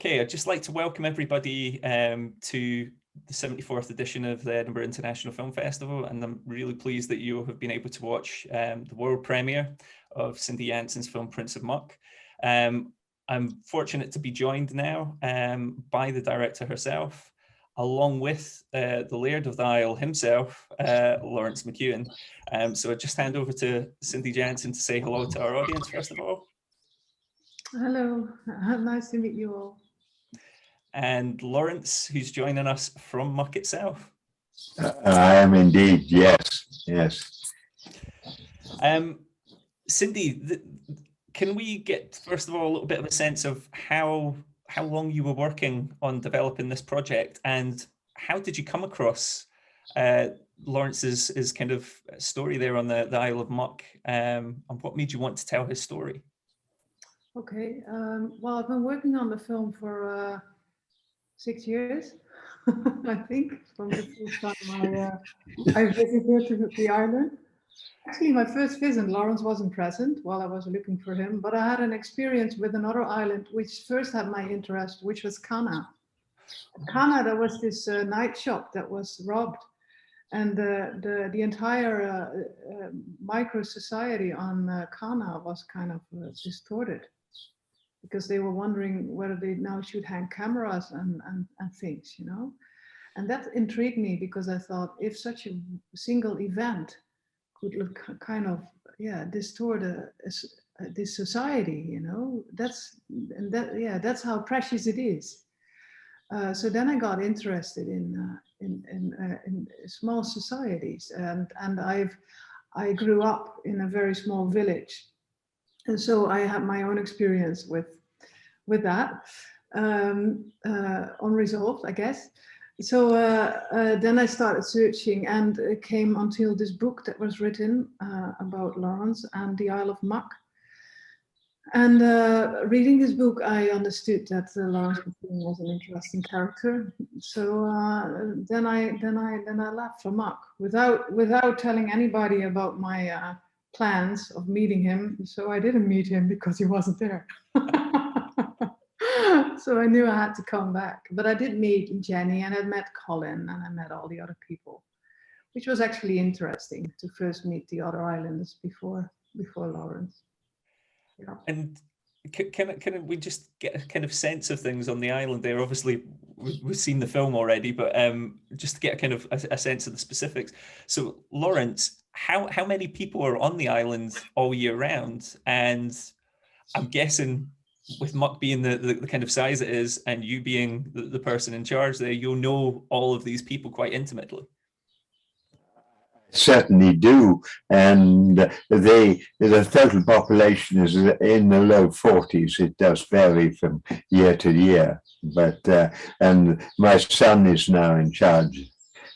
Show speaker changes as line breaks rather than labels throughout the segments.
Okay, I'd just like to welcome everybody to the 74th edition of the Edinburgh International Film Festival, and I'm really pleased that you have been able to watch the world premiere of Cindy Jansen's film Prince of Muck. I'm fortunate to be joined now by the director herself, along with the Laird of the Isle himself, Lawrence MacEwen. So I'll just hand over to Cindy Jansen to say hello to our audience first of all.
Hello, nice to meet you all.
And Lawrence, who's joining us from Muck itself.
I am indeed, yes.
Cindy, can we get, first of all, a little bit of a sense of how long you were working on developing this project, and how did you come across Lawrence's kind of story there on the Isle of Muck, and what made you want to tell his story?
Okay, well, I've been working on the film for 6 years, I think, from the first time I visited the island. Actually, my first visit, Lawrence wasn't present while I was looking for him, but I had an experience with another island which first had my interest, which was Cana. Cana, there was this night shop that was robbed, and the entire micro society on Cana was kind of distorted, because they were wondering whether they now should hang cameras and things, you know. And that intrigued me, because I thought, if such a single event could look kind of, distort this society, you know, that's how precious it is. So then I got interested in small societies, and I grew up in a very small village. And so I had my own experience with that, unresolved, I guess. So then I started searching, and it came until this book that was written about Lawrence and the Isle of Muck. And reading this book, I understood that Lawrence was an interesting character. So then I left for Muck without telling anybody about my plans of meeting him. So I didn't meet him because he wasn't there. So I knew I had to come back. But I did meet Jenny, and I met Colin, and I met all the other people, which was actually interesting to first meet the other islanders before Lawrence. Yeah.
And can we just get a kind of sense of things on the island there? Obviously, we've seen the film already, but just to get a kind of a sense of the specifics. So, Lawrence, how many people are on the island all year round? And I'm guessing, with Muck being the kind of size it is, and you being the person in charge there, you'll know all of these people quite intimately.
Certainly do, and the total population is in the low 40s. It does vary from year to year, but and my son is now in charge,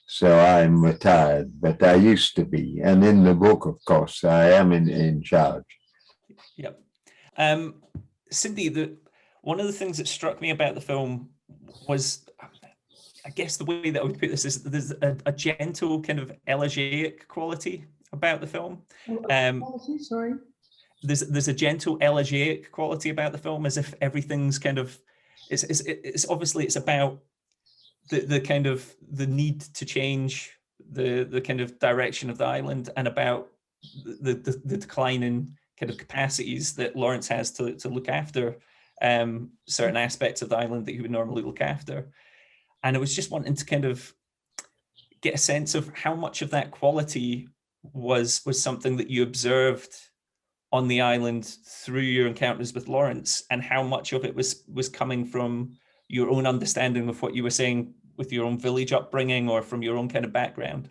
so I'm retired, but I used to be, and in the book, of course, I am in charge.
Yep. Cindy, one of the things that struck me about the film was, I guess the way that I would put this is, there's a gentle kind of elegiac quality about the film.
Sorry.
There's a gentle elegiac quality about the film, as if everything's kind of, it's obviously it's about the kind of the need to change the kind of direction of the island, and about the decline in kind of capacities that Lawrence has to look after certain aspects of the island that he would normally look after. And I was just wanting to kind of get a sense of how much of that quality was something that you observed on the island through your encounters with Lawrence, and how much of it was coming from your own understanding of what you were saying with your own village upbringing, or from your own kind of background.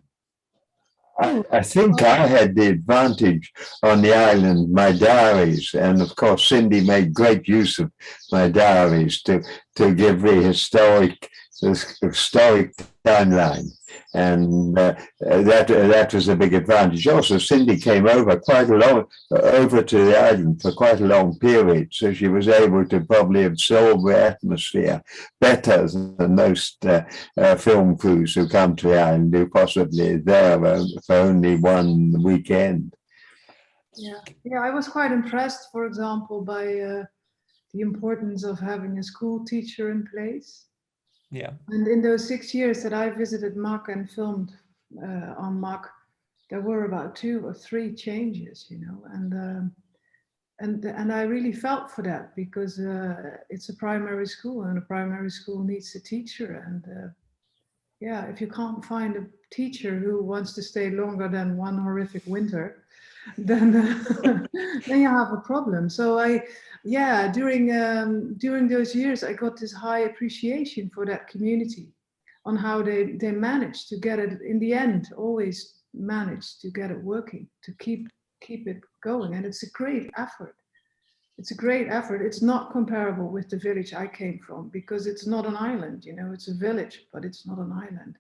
I think I had the advantage on the island, my diaries, and of course Cindy made great use of my diaries to give the historic timeline, and that was a big advantage. Also, Cindy came over to the island for quite a long period, so she was able to probably absorb the atmosphere better than most film crews who come to the island, who possibly there for only one weekend.
Yeah, I was quite impressed, for example, by the importance of having a school teacher in place.
Yeah.
And in those 6 years that I visited Muck and filmed on Muck, there were about 2 or 3 changes, you know, and I really felt for that, because it's a primary school, and a primary school needs a teacher. And yeah, if you can't find a teacher who wants to stay longer than one horrific winter, then then you have a problem. So during those years, I got this high appreciation for that community, on how they managed to get it in the end, always managed to get it working, to keep it going. And it's a great effort. It's a great effort. It's not comparable with the village I came from, because it's not an island, you know, it's a village, but it's not an island.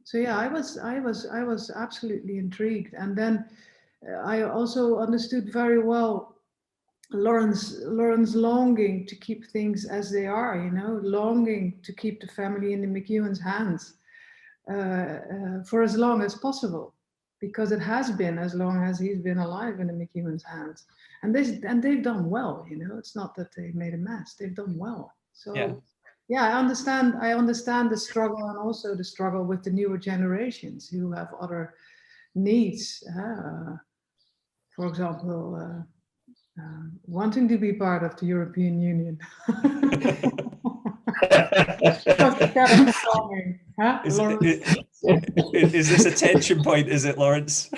So yeah, I was absolutely intrigued. And then I also understood very well Lauren's longing to keep things as they are, you know, longing to keep the family in the MacEwen's hands for as long as possible, because it has been as long as he's been alive in the MacEwen's hands. And they've done well, you know. It's not that they made a mess; they've done well. So yeah, I understand the struggle, and also the struggle with the newer generations who have other needs. For example, wanting to be part of the European Union.
Is this a tension point, is it, Lawrence?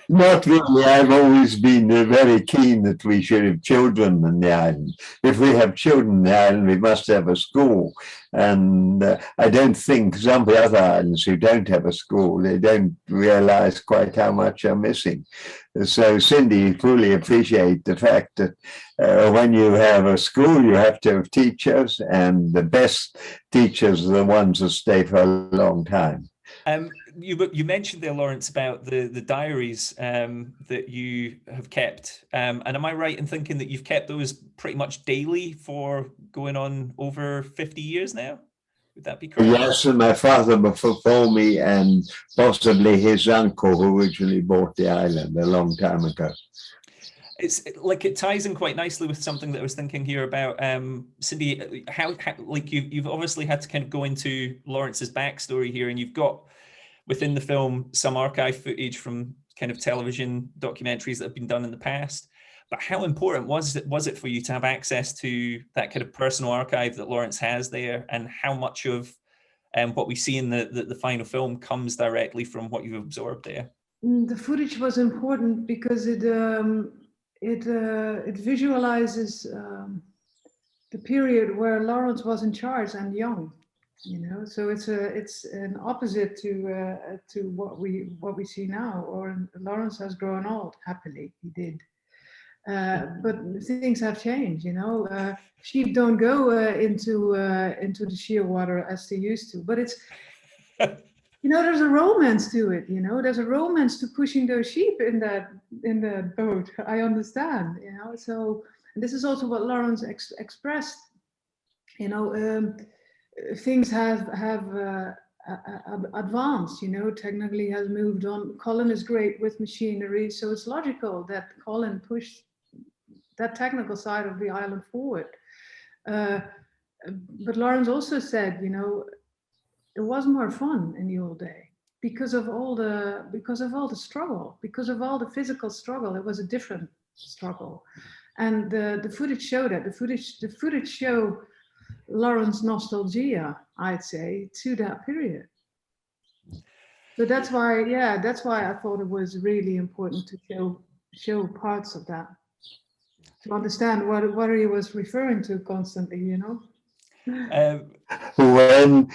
Not really. I've always been very keen that we should have children in the island. If we have children in the island, we must have a school. And I don't think some of the other islands who don't have a school, they don't realize quite how much are missing. So Cindy fully appreciate the fact that when you have a school, you have to have teachers, and the best teachers are the ones that stay for a long time.
You mentioned there, Lawrence, about the diaries that you have kept. And am I right in thinking that you've kept those pretty much daily for going on over 50 years now? Would that be correct?
Yes, and my father before me, and possibly his uncle, who originally bought the island a long time ago.
It's like it ties in quite nicely with something that I was thinking here about, Cindy, how like you've obviously had to kind of go into Lawrence's backstory here, and you've got within the film some archive footage from kind of television documentaries that have been done in the past. But how important was it for you to have access to that kind of personal archive that Lawrence has there, and how much of what we see in the final film comes directly from what you've absorbed there?
The footage was important because it visualizes the period where Lawrence was in charge and young, you know. So it's an opposite to what we see now. Or Lawrence has grown old, happily he did, but things have changed, you know. Sheep don't go into the shearwater as they used to, but it's. You know, there's a romance to it, you know, there's a romance to pushing those sheep in that boat. I understand, you know. So this is also what Lawrence expressed, you know. Things have advanced, you know, technically has moved on. Colin is great with machinery, so it's logical that Colin pushed that technical side of the island forward. But Lawrence also said, you know, it was more fun in the old day because of all the struggle, because of all the physical struggle. It was a different struggle, and the footage showed that. The footage show Lawrence nostalgia, I'd say, to that period. So that's why I thought it was really important to show parts of that, to understand what he was referring to constantly, you know.
When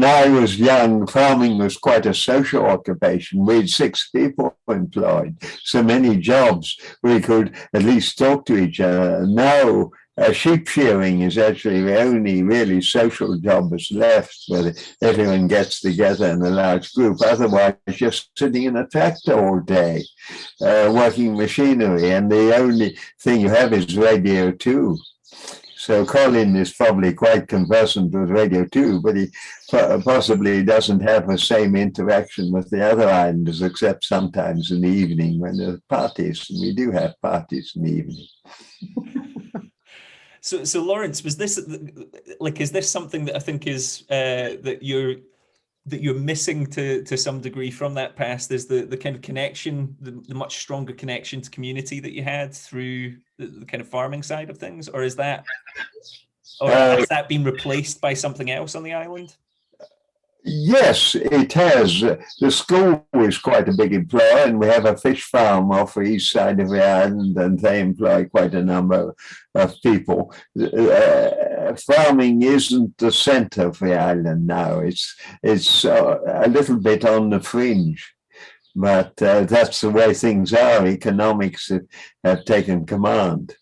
I was young, farming was quite a social occupation. We had 6 people employed, so many jobs. We could at least talk to each other. Now, sheep shearing is actually the only really social job that's left, where everyone gets together in a large group. Otherwise, just sitting in a tractor all day, working machinery, and the only thing you have is radio too. So Colin is probably quite conversant with radio too, but he possibly doesn't have the same interaction with the other islanders, except sometimes in the evening when there are parties, and we do have parties in the evening.
So Lawrence, was this like, is this something that I think is that you're missing to some degree from that past? Is the kind of connection, the much stronger connection to community that you had through the kind of farming side of things, or has that been replaced by something else on the island?
Yes, it has. The school is quite a big employer, and we have a fish farm off the east side of the island, and they employ quite a number of people. Farming isn't the center of the island now. It's a little bit on the fringe, but that's the way things are. Economics have taken command.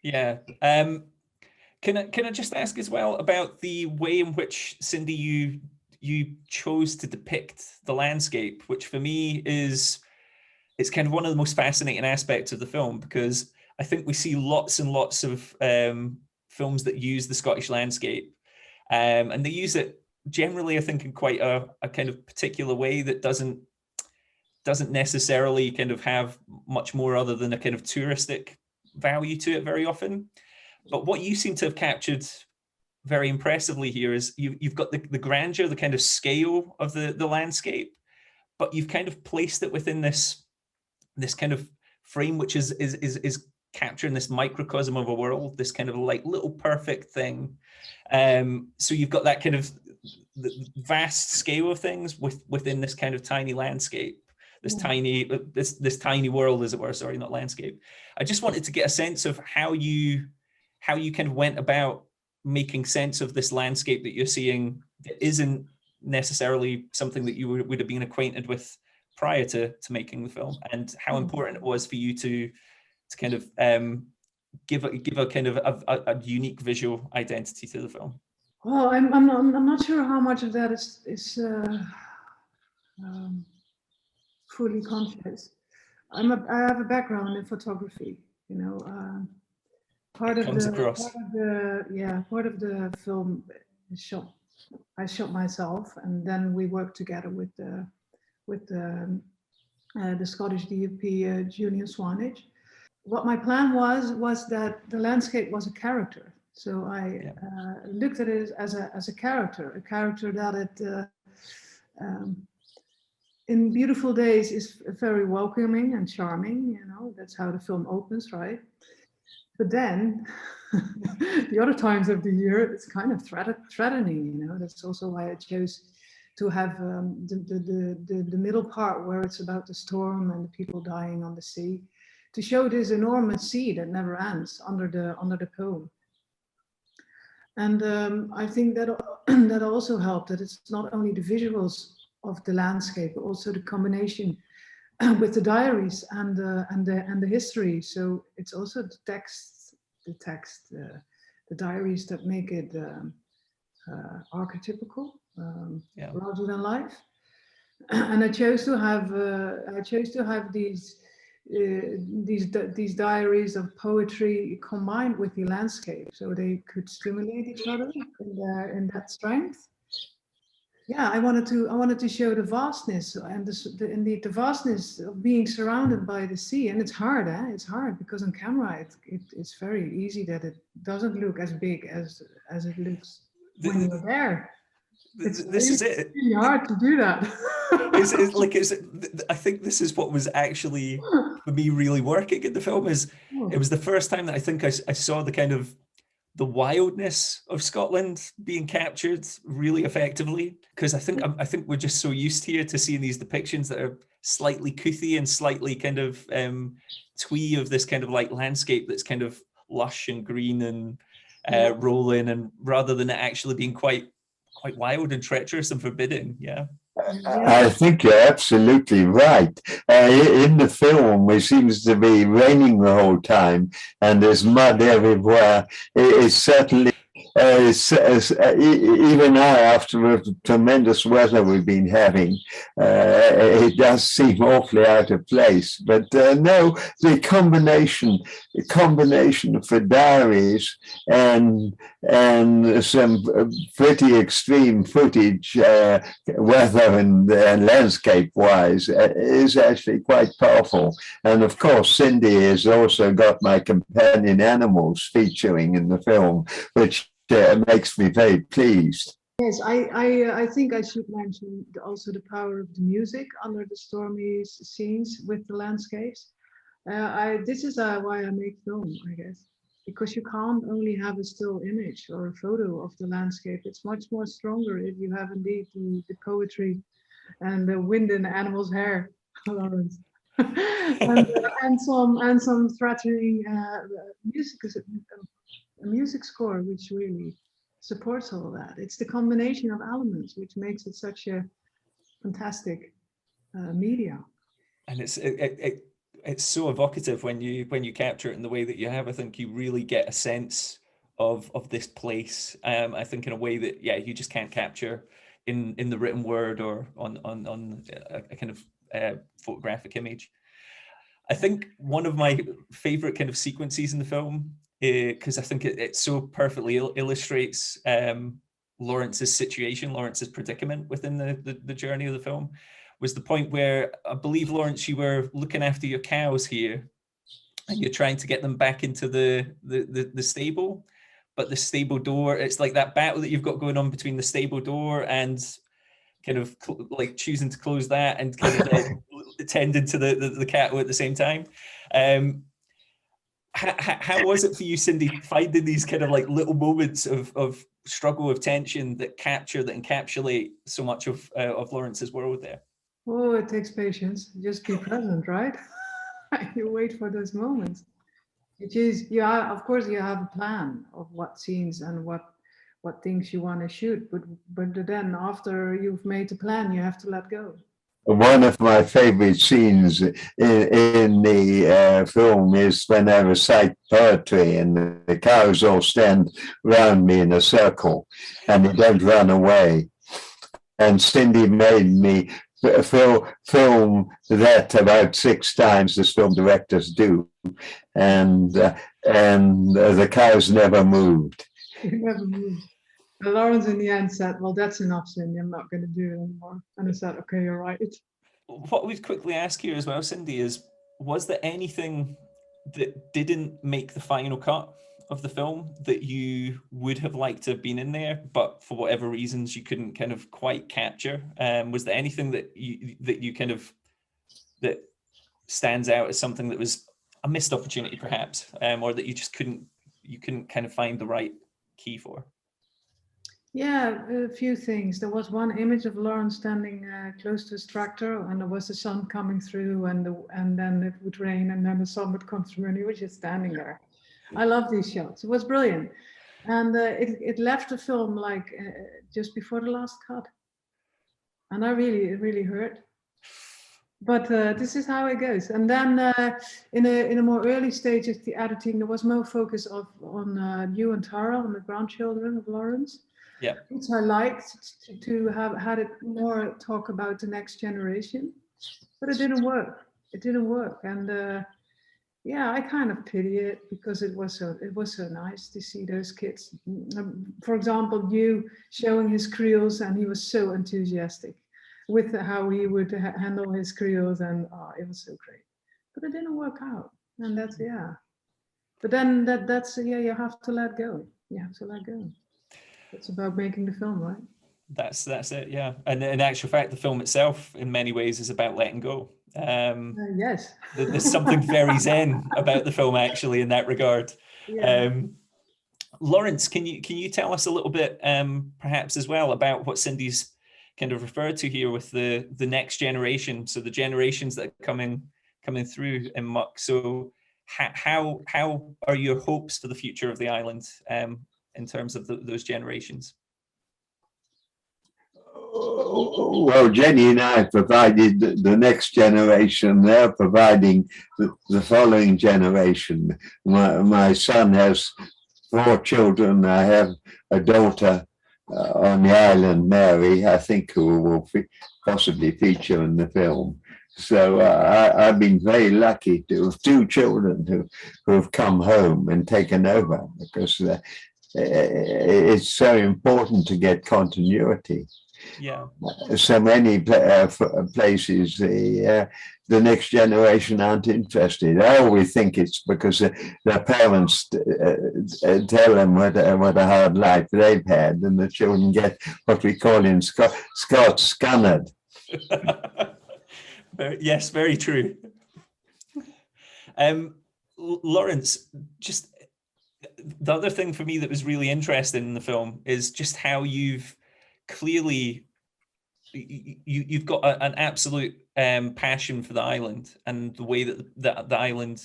Yeah. Can I just ask as well about the way in which, Cindy, you chose to depict the landscape, which for me it's kind of one of the most fascinating aspects of the film, because I think we see lots and lots of films that use the Scottish landscape, and they use it generally, I think, in quite a kind of particular way that doesn't necessarily kind of have much more other than a kind of touristic value to it very often. But what you seem to have captured very impressively here is you've got the grandeur, the kind of scale of the landscape, but you've kind of placed it within this kind of frame, which is capturing this microcosm of a world, this kind of like little perfect thing. So you've got that kind of the vast scale of things within this kind of tiny landscape, this tiny world, as it were. Sorry, not landscape. I just wanted to get a sense of how you kind of went about making sense of this landscape that you're seeing that isn't necessarily something that you would have been acquainted with prior to making the film, and how important it was for you to kind of give a kind of a unique visual identity to the film.
Well, I'm not sure how much of that is fully conscious. I have a background in photography, you know. Part of the film is shot. I shot myself, and then we worked together with the Scottish DOP Julian Swanage. What my plan was that the landscape was a character. So I looked at it as a character that in beautiful days is very welcoming and charming. You know, that's how the film opens, right? But then the other times of the year, it's kind of threatening, you know. That's also why I chose to have the middle part where it's about the storm and the people dying on the sea, to show this enormous sea that never ends under the poem. And I think that that also helped, that it's not only the visuals of the landscape, but also the combination with the diaries and the history. So it's also the text, the diaries that make it archetypical, rather than life. And I chose to have these diaries of poetry combined with the landscape, so they could stimulate each other in that strength. Yeah, I wanted to show the vastness and the vastness of being surrounded by the sea. And it's hard, It's hard because on camera it's very easy that it doesn't look as big as it looks when you're there. This is it. Really hard to do that.
I think this is what was actually for me really working in the film. It was the first time that I think I saw the kind of the wildness of Scotland being captured really effectively, because I think we're just so used here to seeing these depictions that are slightly couthy and slightly kind of twee of this kind of like landscape that's kind of lush and green and rolling, and rather than it actually being quite wild and treacherous and forbidding. Yeah.
I think you're absolutely right. In the film, it seems to be raining the whole time, and there's mud everywhere. It's certainly even now, after the tremendous weather we've been having, it does seem awfully out of place. But no, the combination for diaries and some pretty extreme footage, weather and landscape-wise, is actually quite powerful. And of course, Cindy has also got my companion animals featuring in the film, which makes me very pleased.
Yes, I think I should mention also the power of the music under the stormy scenes with the landscapes. This is why I make film, I guess, because you can't only have a still image or a photo of the landscape. It's much more stronger if you have indeed the poetry and the wind in the animal's hair, Lawrence. and some threatening music score, which really supports all that. It's the combination of elements which makes it such a fantastic media.
And it's so evocative when you capture it in the way that you have. I think you really get a sense of this place. I think in a way that you just can't capture in the written word or on a kind of photographic image. I think one of my favorite kind of sequences in the film, because I think it so perfectly illustrates Lawrence's situation, Lawrence's predicament within the journey of the film, was the point where I believe, Lawrence, you were looking after your cows here and you're trying to get them back into the stable, but the stable door, it's like that battle that you've got going on between the stable door and kind of like choosing to close that and kind of tending to the cattle at the same time. How was it for you, Cindy, finding these kind of like little moments of struggle, of tension that encapsulate so much of Lawrence's world there?
Oh, it takes patience. Just be present, right? You wait for those moments. It is, of course, you have a plan of what scenes and what things you want to shoot, but then after you've made the plan, you have to let go.
One of my favorite scenes in the film is when I recite poetry and the cows all stand around me in a circle and they don't run away. And Cindy made me film that about 6 times, as film directors do, and the cows never moved.
Never moved. And Lawrence in the end said, "Well, that's enough, Cindy. I'm not going to do it anymore." And I said, "Okay, you're right."
What we'd quickly ask you as well, Cindy, is was there anything that didn't make the final cut of the film that you would have liked to have been in there, but for whatever reasons you couldn't kind of quite capture? Was there anything that you kind of that stands out as something that was a missed opportunity, perhaps, or that you just couldn't kind of find the right key for?
Yeah, a few things. There was one image of Lawrence standing close to his tractor, and there was the sun coming through, and then it would rain, and then the sun would come through, and he was just standing there. I love these shots. It was brilliant, and it left the film like just before the last cut, and it really hurt. But this is how it goes. And then in a more early stage of the editing, there was more focus on you and Tara, on the grandchildren of Lawrence.
Yeah,
which I liked to have had it more talk about the next generation, but it didn't work. And I kind of pity it because it was so nice to see those kids. For example, you showing his creels, and he was so enthusiastic with how he would handle his creels, and it was so great. But it didn't work out, and that's But then that's you have to let go. You have to let go. It's about making the film, right?
That's it, yeah. And in actual fact, the film itself, in many ways, is about letting go.
Yes.
There's something very zen about the film, actually, in that regard. Yeah. Lawrence, can you tell us a little bit, perhaps as well, about what Cindy's kind of referred to here with the next generation, so the generations that are coming through in Muck. So how are your hopes for the future of the island? In terms of those generations?
Well, Jenny and I provided the next generation. They're providing the following generation. My son has 4 children. I have a daughter on the island, Mary, I think, who will possibly feature in the film. So I've been very lucky to have 2 children who have come home and taken over, because it's so important to get continuity.
Yeah.
So many places, the next generation aren't interested. I always think it's because their parents tell them what a hard life they've had, and the children get what we call in Scots scunnered.
Yes, very true. Lawrence, just the other thing for me that was really interesting in the film is just how you've clearly you've got an absolute passion for the island and the way that the island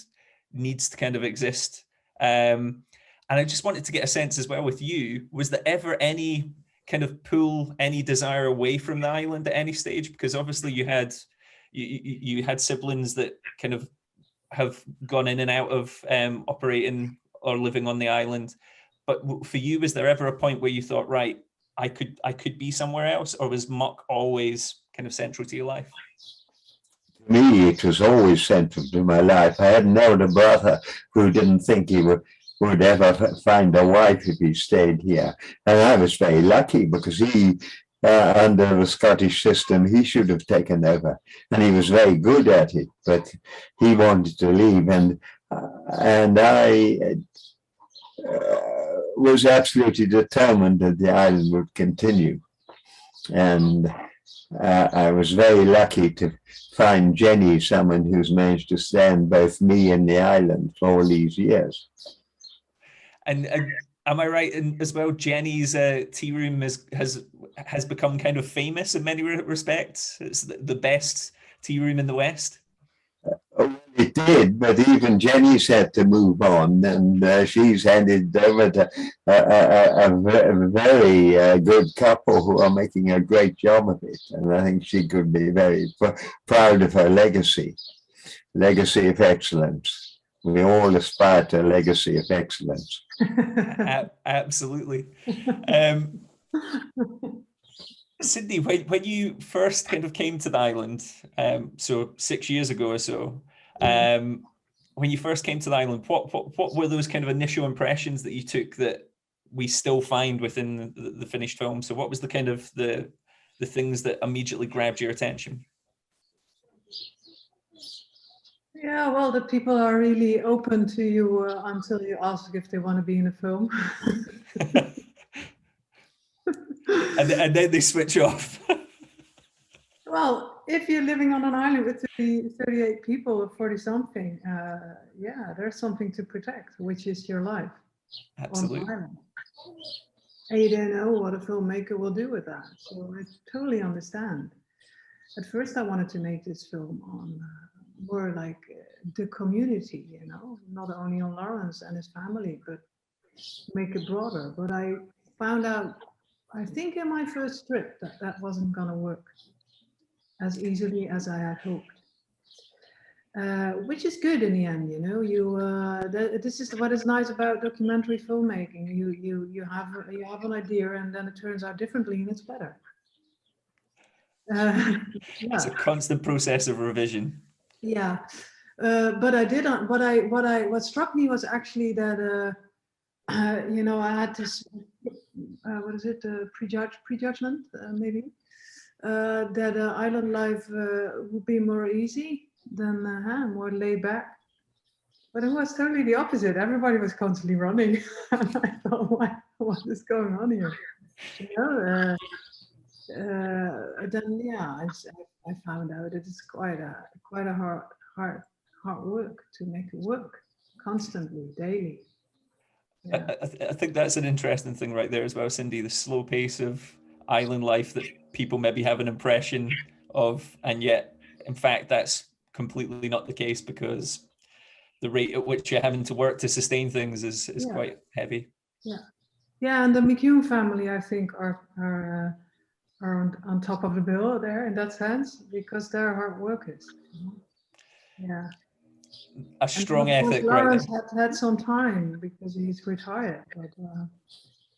needs to kind of exist. And I just wanted to get a sense as well with you, was there ever any kind of pull, any desire away from the island at any stage? Because obviously you had siblings that kind of have gone in and out of operating or living on the island. But for you, was there ever a point where you thought, right, I could be somewhere else, or was Muck always kind of central to your life?
To me, it was always central to my life. I had an older brother who didn't think he would ever find a wife if he stayed here. And I was very lucky, because he, under the Scottish system, he should have taken over. And he was very good at it, but he wanted to leave. And I was absolutely determined that the island would continue. And I was very lucky to find Jenny, someone who's managed to stand both me and the island for all these years.
And am I right in, as well, Jenny's tea room has become kind of famous in many respects? It's the best tea room in the West.
Oh, it did, but even Jenny's had to move on, and she's handed over to a very good couple who are making a great job of it. And I think she could be very proud of her legacy of excellence. We all aspire to a legacy of excellence.
Absolutely. Cindy, when you first kind of came to the island, so 6 years ago or so, when you first came to the island, what were those kind of initial impressions that you took that we still find within the finished film? So what was the kind of the things that immediately grabbed your attention?
Yeah, well, the people are really open to you until you ask if they want to be in a film.
and then they switch off.
Well, if you're living on an island with 38 people or 40 something, yeah, there's something to protect, which is your life.
Absolutely.
On the island. And you don't know what a filmmaker will do with that. So I totally understand. At first, I wanted to make this film on more like the community, you know, not only on Lawrence and his family, but make it broader. But I found out, I think in my first trip, that wasn't going to work as easily as I had hoped. Which is good in the end, you know. This is what is nice about documentary filmmaking. You have an idea, and then it turns out differently, and it's better. Yeah.
It's a constant process of revision. Yeah,
but I did. What struck me was actually that you know, I had this what is it, prejudgment maybe that island life would be more easy than more laid back. But it was totally the opposite. Everybody was constantly running. And I thought, what is going on here? You know, then yeah, I found out it is quite a hard work to make it work constantly, daily. Yeah.
I think that's an interesting thing right there as well, Cindy, the slow pace of island life that people maybe have an impression of, and yet in fact that's completely not the case, because the rate at which you're having to work to sustain things is quite heavy.
Yeah, and the MacEwen family, I think, are on top of the bill there in that sense, because they're hard workers. Yeah.
a strong
and of course,
ethic right
Lawrence
there.
had some time because he's retired, but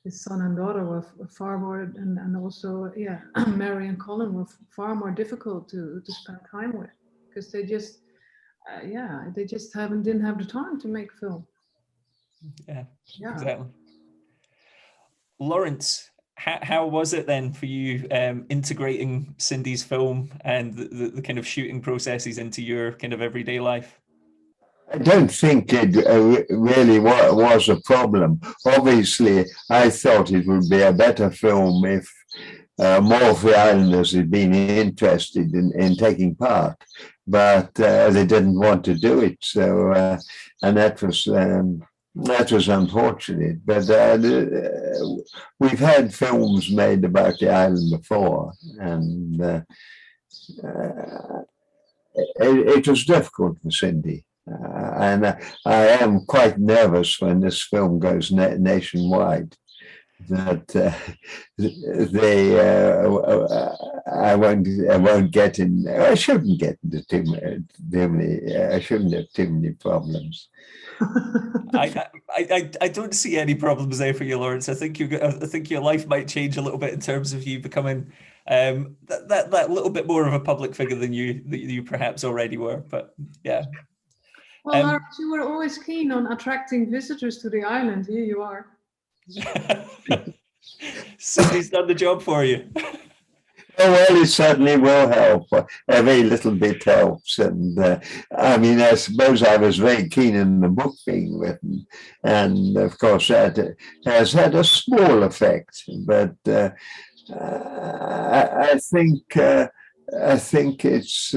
his son and daughter were far more, and also, yeah, Mary and Colin were far more difficult to spend time with, because they just, they just didn't have the time to make film.
Yeah,
Yeah.
exactly. Lawrence, how was it then for you integrating Cindy's film and the kind of shooting processes into your kind of everyday life?
I don't think it really was a problem. Obviously, I thought it would be a better film if more of the islanders had been interested in taking part, but they didn't want to do it. So, and that was unfortunate. But we've had films made about the island before, and it was difficult for Cindy. And I am quite nervous when this film goes nationwide that I won't get in. I shouldn't get into too many. I shouldn't have too many problems.
I don't see any problems there for you, Lawrence. I think your life might change a little bit in terms of you becoming that little bit more of a public figure than you perhaps already were. But yeah.
Well, Lawrence, you were always keen on attracting visitors to the island. Here you are.
Cindy's done the job for you.
Oh, well, it certainly will help. Every little bit helps. And I mean, I suppose I was very keen in the book being written. And of course, that has had a small effect. But I think it's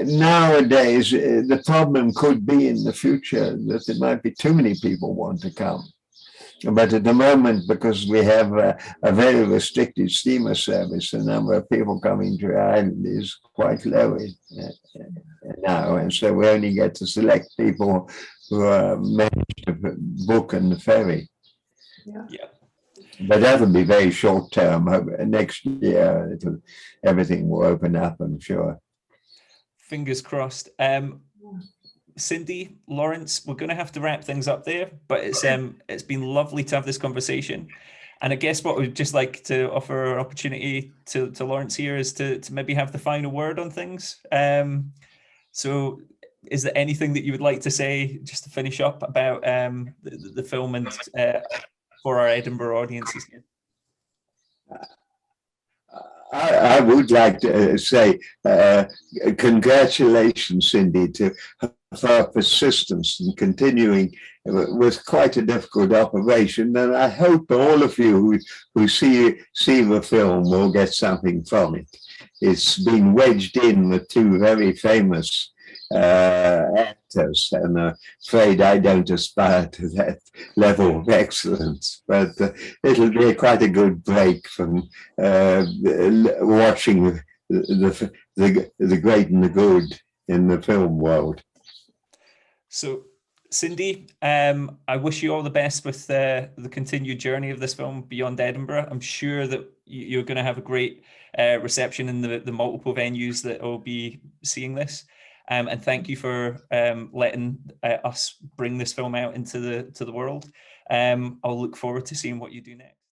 nowadays, the problem could be in the future that there might be too many people want to come. But at the moment, because we have a very restricted steamer service, the number of people coming to the island is quite low now. And so we only get to select people who are managed to book on the ferry.
Yeah.
But that'll be very short term. Next year, everything will open up, I'm sure.
Fingers crossed. Cindy, Lawrence, we're going to have to wrap things up there, but it's been lovely to have this conversation. And I guess what we'd just like to offer an opportunity to Lawrence here is to maybe have the final word on things. So is there anything that you would like to say just to finish up about the film and for our Edinburgh audiences here?
I would like to say congratulations, Cindy, to her persistence in continuing with quite a difficult operation. And I hope all of you who see the film will get something from it. It's been wedged in with two very famous actors, and I'm afraid I don't aspire to that level of excellence, but it'll be quite a good break from watching the great and the good in the film world.
So, Cindy, I wish you all the best with the continued journey of this film beyond Edinburgh. I'm sure that you're going to have a great reception in the multiple venues that will be seeing this. And thank you for letting us bring this film out into the world. I'll look forward to seeing what you do next.